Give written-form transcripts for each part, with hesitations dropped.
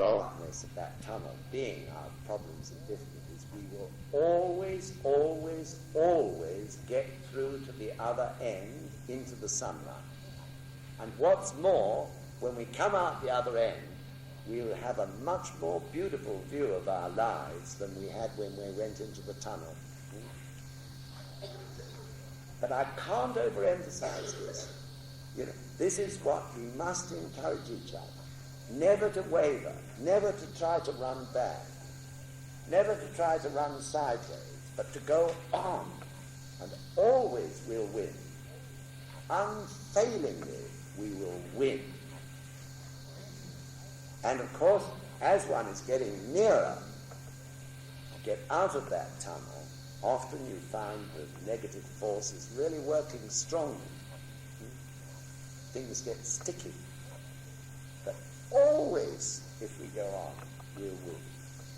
darkness of that tunnel being our problems and difficulties, we will always, always, always get through to the other end, into the sunlight. And what's more, when we come out the other end, we will have a much more beautiful view of our lives than we had when we went into the tunnel. But I can't overemphasize this. This is what we must encourage each other. Never to waver, never to try to run back, never to try to run sideways, but to go on, and always we'll win. Unfailingly, we will win. And of course, as one is getting nearer to get out of that tunnel, often you find the negative force is really working strongly. Things get sticky. But always, if we go on, we'll win.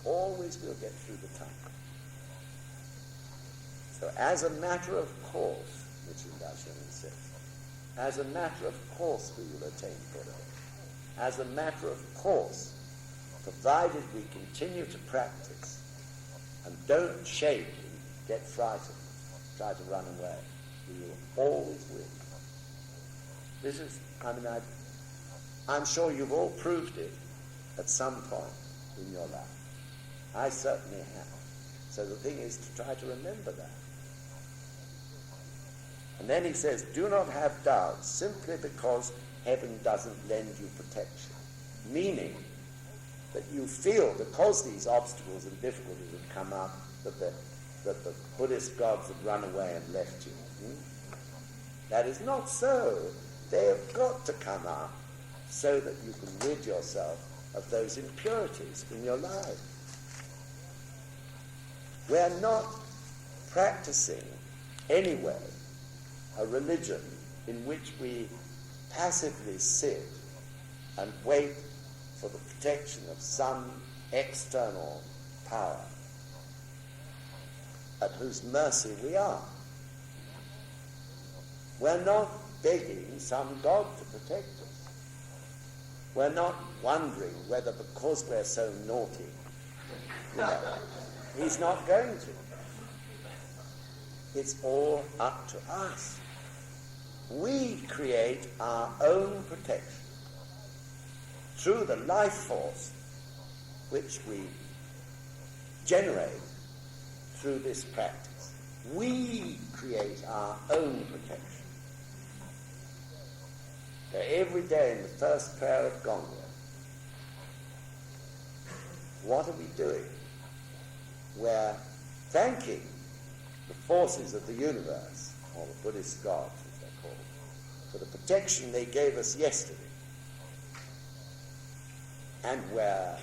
Always we'll get through the tunnel. So as a matter of course, Nichiren Daishonin says, as a matter of course we will attain Buddha. As a matter of course, provided we continue to practice and don't shake and get frightened, try to run away, we will always win. This is, I'm sure you've all proved it at some point in your life. I certainly have. So the thing is to try to remember that. And then he says, do not have doubts simply because heaven doesn't lend you protection. Meaning that you feel, because these obstacles and difficulties have come up, that the Buddhist gods have run away and left you. That is not so. They have got to come up so that you can rid yourself of those impurities in your life. We're not practicing anyway a religion in which we passively sit and wait for the protection of some external power at whose mercy we are. We're not begging some God to protect us. We're not wondering whether because we're so naughty, he's not going to. It's all up to us. We create our own protection through the life force which we generate through this practice. We create our own protection. So every day in the first prayer of Gongyo, what are we doing? We're thanking the forces of the universe, or the Buddhist gods, as they're called, for the protection they gave us yesterday. And we're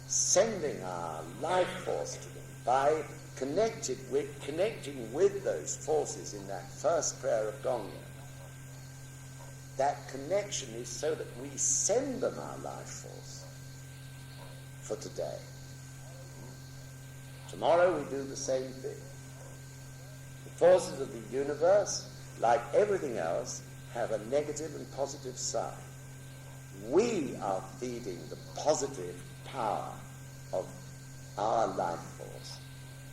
sending our life force to them by connecting with those forces in that first prayer of Gongyo. That connection is so that we send them our life force for today. Tomorrow we do the same thing. The forces of the universe, like everything else, have a negative and positive side. We are feeding the positive power of our life force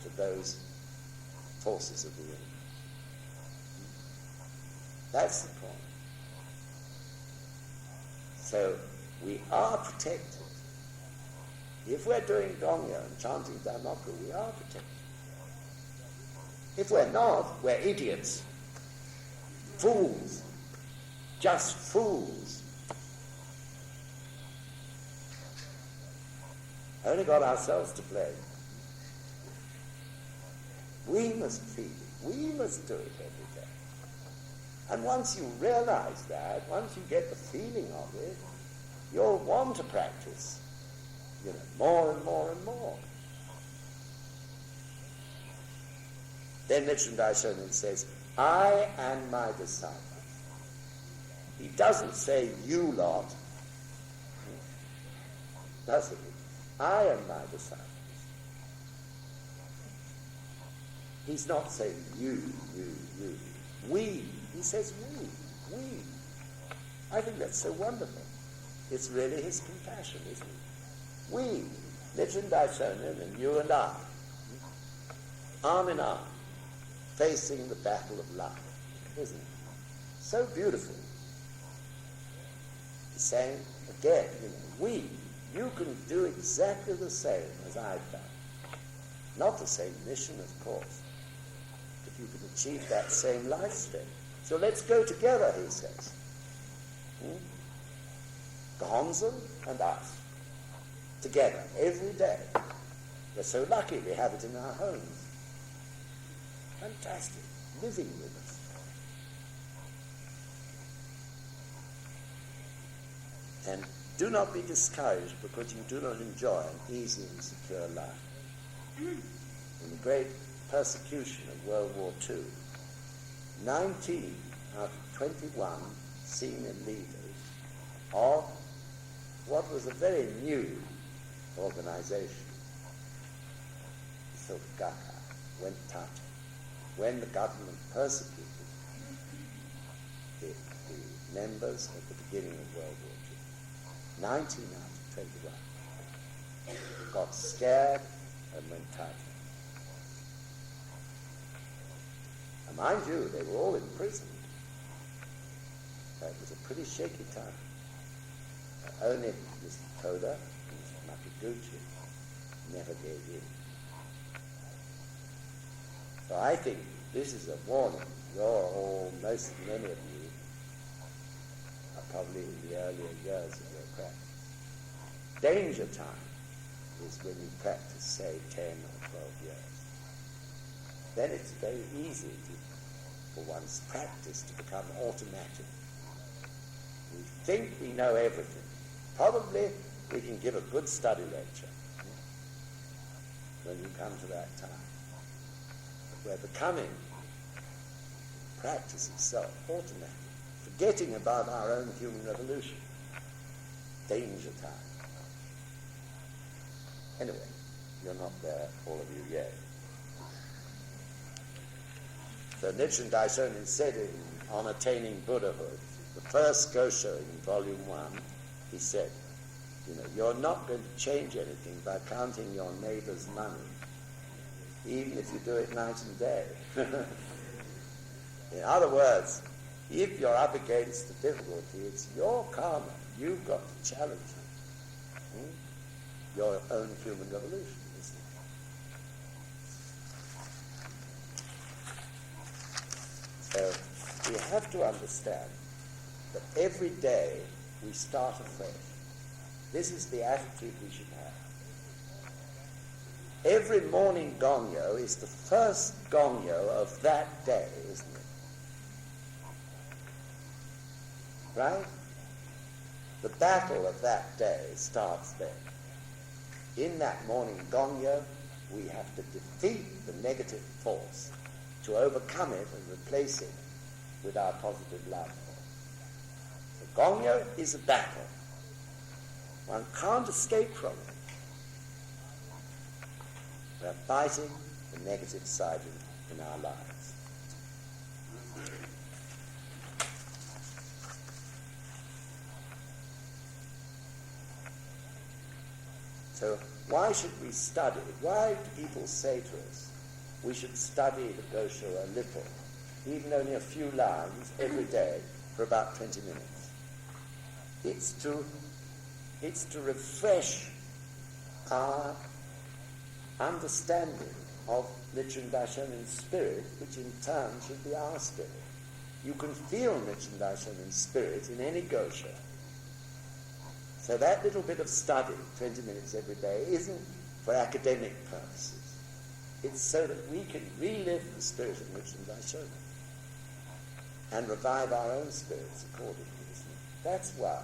to those forces of the universe. That's the point. So we are protected. If we're doing Gongyo and chanting Dhammoku, we are protected. If we're not, we're idiots, fools, just fools. Only got ourselves to blame. We must feel it. We must do it every day. And once you realize that, once you get the feeling of it, you'll want to practice, more and more and more. Then Nichiren Daishonin says, I and my disciples. He doesn't say you lot, does he? I and my disciples. He's not saying you. We. He says we. I think that's so wonderful. It's really his compassion, isn't it? We, Nichiren Daishonin and you and I, arm in arm, facing the battle of life, isn't it? So beautiful. He's saying, again, you can do exactly the same as I've done. Not the same mission, of course, but you can achieve that same life state. So let's go together, he says. Causton and us, together, every day. We're so lucky we have it in our homes. Fantastic, living with us. And do not be discouraged because you do not enjoy an easy and secure life. In the great persecution of World War II, 19 out of 21 senior leaders of what was a very new organization, the sgi-uk, went tata. When the government persecuted the members at the beginning of World War II, 19 out of 21 got scared and went tata. And mind you, they were all imprisoned. It was a pretty shaky time. Only Mr. Toda and Mr. Makiguchi never gave in. So I think this is a warning. Many of you are probably in the earlier years of your practice. Danger time is when you practice, say, 10 or 12 years. Then it's very easy for one's practice to become automatic. We think we know everything. Probably we can give a good study lecture when you come to that time. But we're becoming practice itself automatic, forgetting about our own human revolution. Danger time. Anyway, you're not there, all of you, yet. So Nichiren Daishonin said on attaining Buddhahood, the first gosho in volume 1, he said, you're not going to change anything by counting your neighbor's money, even if you do it night and day. In other words, if you're up against the difficulty, it's your karma. You've got to challenge it. Your own human revolution, isn't it? So we have to understand that every day we start afresh. This is the attitude we should have. Every morning gongyo is the first gongyo of that day, isn't it? Right? The battle of that day starts then. In that morning gongyo, we have to defeat the negative force, to overcome it and replace it with our positive life force. The gongyo is a battle. One can't escape from it. We're fighting the negative side in our lives. So why should we study? Why do people say to us, we should study the gosho a little, even only a few lines every day for about 20 minutes? It's to refresh our understanding of Nichiren Daishonin's spirit, which in turn should be our spirit. You can feel Nichiren Daishonin's spirit in any gosho. So that little bit of study, 20 minutes every day, isn't for academic purposes. It's so that we can relive the spirit of Nichiren Daishonin and revive our own spirits accordingly, isn't it? That's why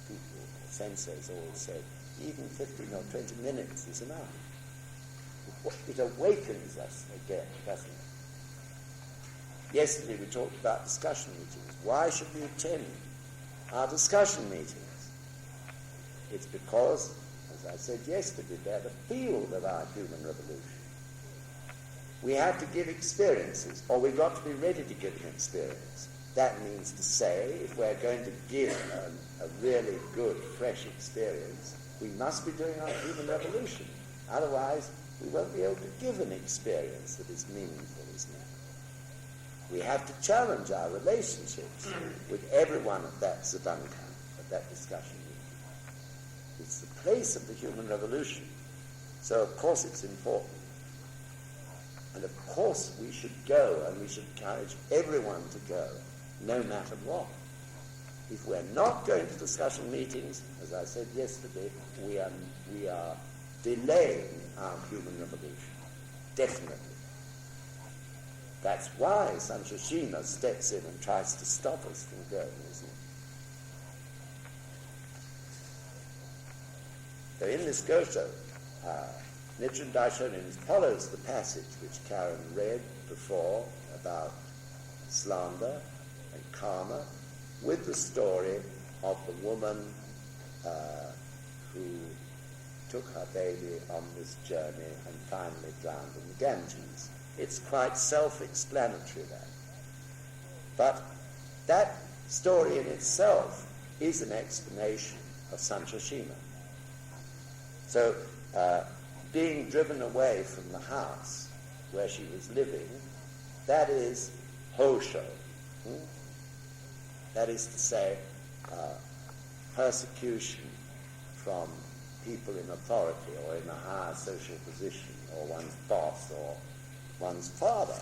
people, senseis always say, even 15 or 20 minutes is enough. It awakens us again, doesn't it? Yesterday we talked about discussion meetings. Why should we attend our discussion meetings? It's because, as I said yesterday, they're the field of our human revolution. We have to give experiences, or we've got to be ready to give an experience. That means to say, if we're going to give a really good, fresh experience, we must be doing our human revolution. Otherwise, we won't be able to give an experience that is meaningful, isn't it? We have to challenge our relationships with everyone at that Sadanka, at that discussion meeting. It's the place of the human revolution. So, of course, it's important. And, of course, we should go, and we should encourage everyone to go, no matter what. If we're not going to discussion meetings, as I said yesterday, we are delaying our human revolution. Definitely. That's why Sancho Shima steps in and tries to stop us from going, isn't it? So in this gosho, Nichiren Daishonin follows the passage which Karen read before about slander and karma with the story of the woman who took her baby on this journey and finally drowned in the Ganges. It's quite self-explanatory, that. But that story in itself is an explanation of Sancho Shima. So, being driven away from the house where she was living, that is hosho. That is to say, persecution from people in authority or in a higher social position, or one's boss or one's father.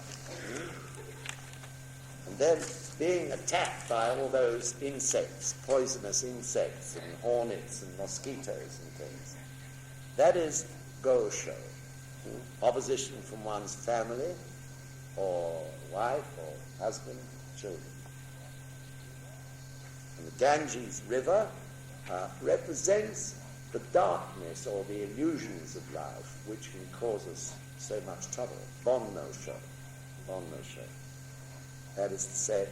And then being attacked by all those insects, poisonous insects and hornets and mosquitoes and things. That is gosho. Opposition from one's family or wife or husband, children. And the Ganges River represents the darkness or the illusions of life which can cause us so much trouble. Bonno sho. That is to say,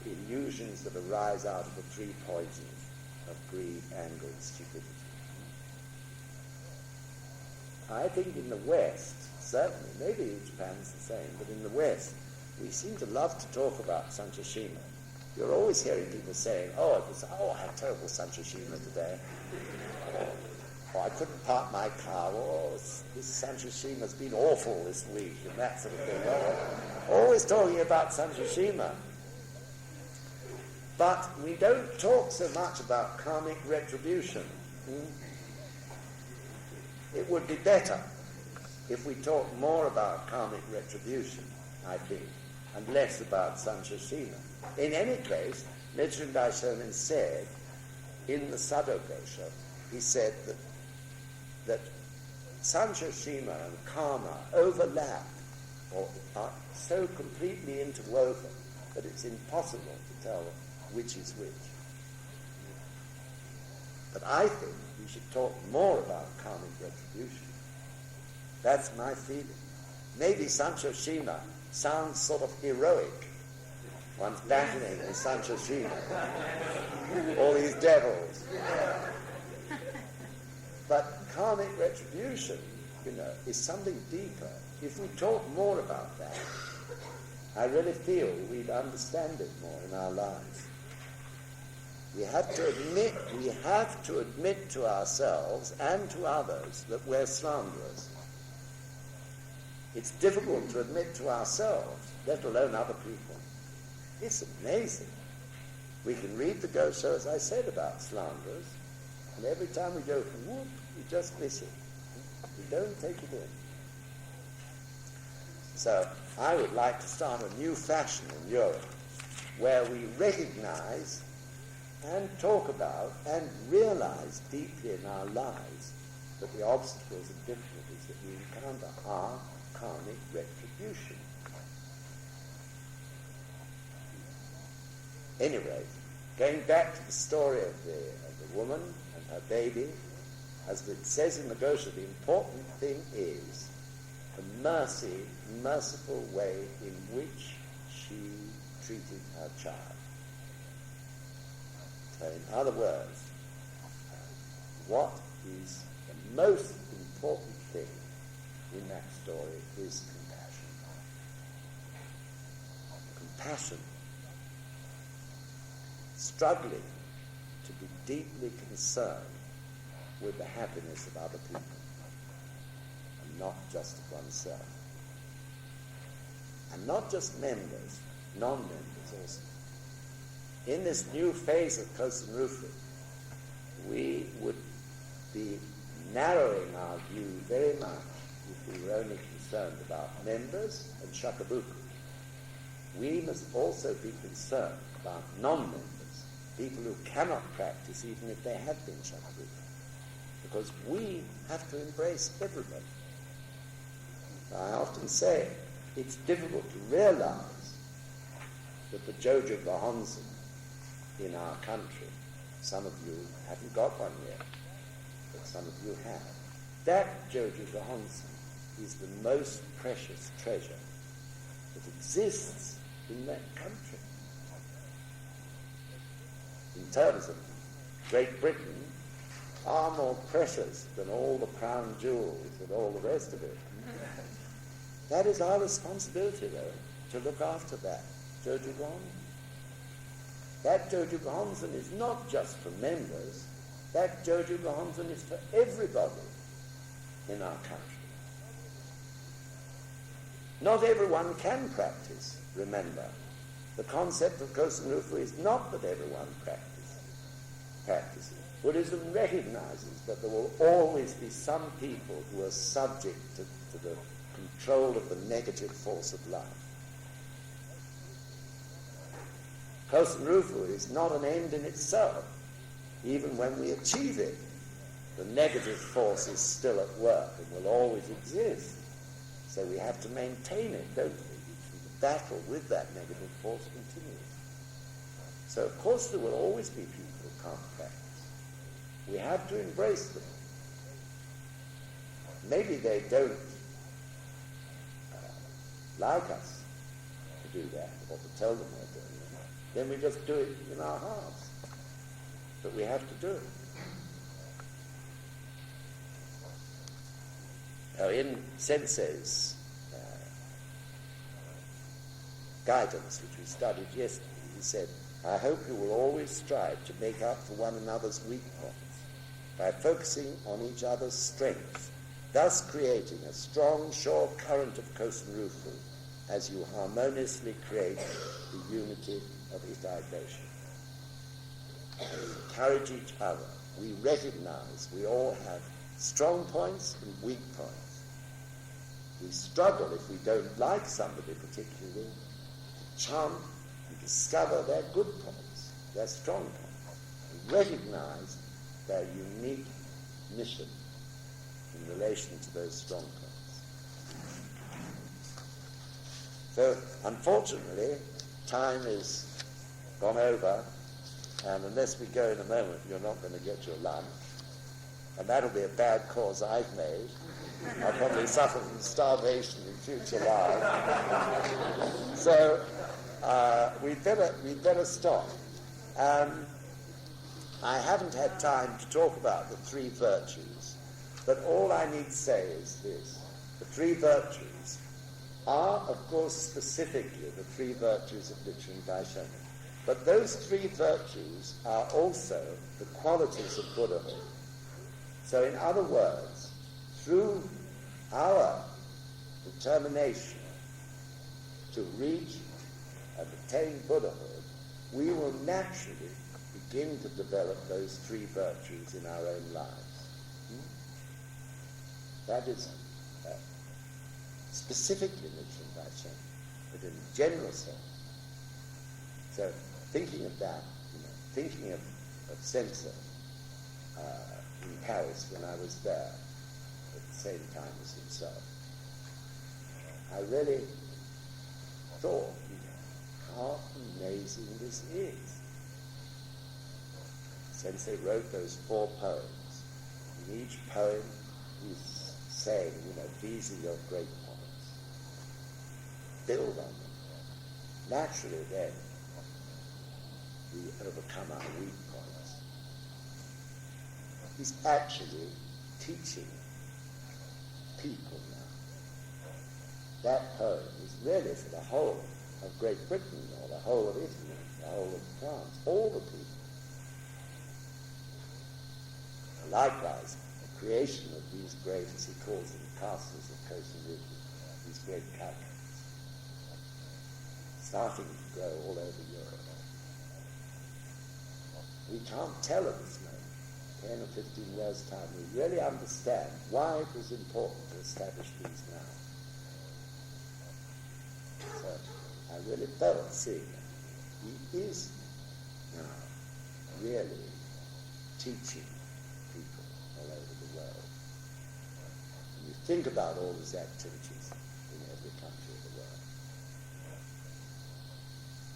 illusions that arise out of the three poisons of greed, anger, and stupidity. I think in the West, certainly, maybe in Japan's the same, but in the West, we seem to love to talk about Sancho Shima. You're always hearing people saying, I had terrible Sancho Shima today. Or I couldn't park my car, or this Sancho Shima's been awful this week, and that sort of thing. Always talking about Sancho Shima. But we don't talk so much about karmic retribution. It would be better if we talk more about karmic retribution, I think, and less about Sancho Shima. In any case, Nichiren Daishonin said, in the Sado Gosho, he said that Sancho Shima and karma overlap, or are so completely interwoven that it's impossible to tell which is which. But I think we should talk more about karmic retribution. That's my feeling. Maybe Sancho Shima sounds sort of heroic. One's battling with Sancho Shima. All these devils. But karmic retribution, is something deeper. If we talk more about that, I really feel we'd understand it more in our lives. We have to admit to ourselves and to others that we're slanderers. It's difficult to admit to ourselves, let alone other people. It's amazing. We can read the Gosho, as I said, about slanderers, and every time we go, whoop, we just miss it. We don't take it in. So I would like to start a new fashion in Europe where we recognize and talk about and realize deeply in our lives that the obstacles and difficulties that we encounter are karmic retribution. Anyway, going back to the story of the woman and her baby, as it says in the Gosho, the important thing is the merciful way in which she treated her child. So in other words, what is the most important thing in that story is compassion. Compassion struggling to be deeply concerned with the happiness of other people and not just of oneself. And not just members, non-members also. In this new phase of Causton, we would be narrowing our view very much if we were only concerned about members and shakabuku. We must also be concerned about non-members, people who cannot practice even if they have been shakabuku, because we have to embrace everybody. I often say it's difficult to realize that the Jojo Gohonzon in our country, some of you haven't got one yet, but some of you have. That Jojo Gohonzon is the most precious treasure that exists in that country. In terms of Great Britain, far more precious than all the crown jewels and all the rest of it. That is our responsibility, though, to look after that Jojo Gohonzon. That Jojo Gohonzon is not just for members. That Jojo Gohonzon is for everybody in our country. Not everyone can practice, remember. The concept of Causton is not that everyone practices. Buddhism recognizes that there will always be some people who are subject to the control of the negative force of life. Causton is not an end in itself. Even when we achieve it, the negative force is still at work and will always exist. So we have to maintain it, don't we? The battle with that negative force continues. So of course there will always be people who can't practice. We have to embrace them. Maybe they don't like us to do that, or to tell them we're doing it. Then we just do it in our hearts. But we have to do it. Now, in Sensei's guidance, which we studied yesterday, he said, I hope you will always strive to make up for one another's weak points by focusing on each other's strengths, thus creating a strong, sure current of Causton as you harmoniously create the unity of Ikeda Dosho. And encourage each other. We recognize we all have strong points and weak points. We struggle if we don't like somebody particularly to chant and discover their good points, their strong points, and recognize their unique mission in relation to those strong points. So, unfortunately, time is gone over, and unless we go in a moment, you're not going to get your lunch. And that'll be a bad cause I've made. I'll probably suffer from starvation in future life. So we'd better stop. I haven't had time to talk about the three virtues, but all I need to say is this. The three virtues are, of course, specifically the three virtues of Nichiren Daishonin. But those three virtues are also the qualities of Buddhahood. So in other words, through our determination to reach and attain Buddhahood, we will naturally begin to develop those three virtues in our own lives. That is specifically Nichiren Daishonin, but in a general sense. So thinking of that, thinking of Sensei in Paris when I was there at the same time as himself, I really thought, how amazing this is. Sensei wrote those 4 poems. In each poem he's saying, these are your great points. Build on them. Naturally then, we overcome our weak points. He's actually teaching people now. That poem is really for the whole of Great Britain or the whole of Italy. the whole of France, all the people. And likewise, the creation of these great, as he calls them, castles of Causton, these great calculs, starting to grow all over Europe. We can't tell at this moment, 10 or 15 years' time, we really understand why it was important to establish these now. So I really felt seeing it. He is now really teaching people all over the world. And you think about all his activities in every country of the world.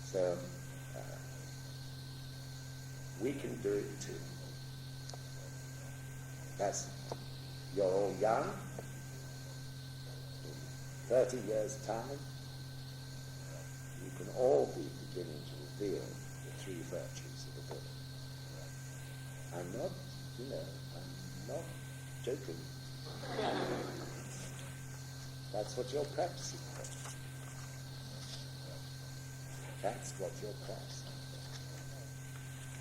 So we can do it too. You're all young. In 30 years' time, you can all be beginning to reveal the three virtues of the Buddha. I'm not joking. That's what you're practicing for. That's what you're practicing.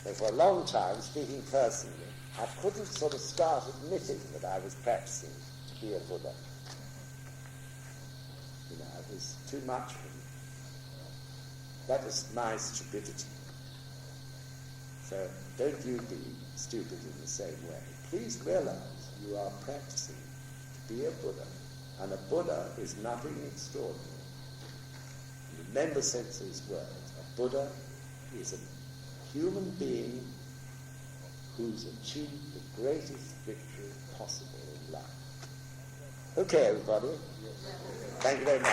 So for a long time, speaking personally, I couldn't sort of start admitting that I was practicing to be a Buddha. It was too much for me. That was my stupidity. So don't you be stupid in the same way. Please realize you are practicing to be a Buddha, and a Buddha is nothing extraordinary. Remember Sensei's words. A Buddha is a human being who's achieved the greatest victory possible in life. Okay, everybody. Thank you very much.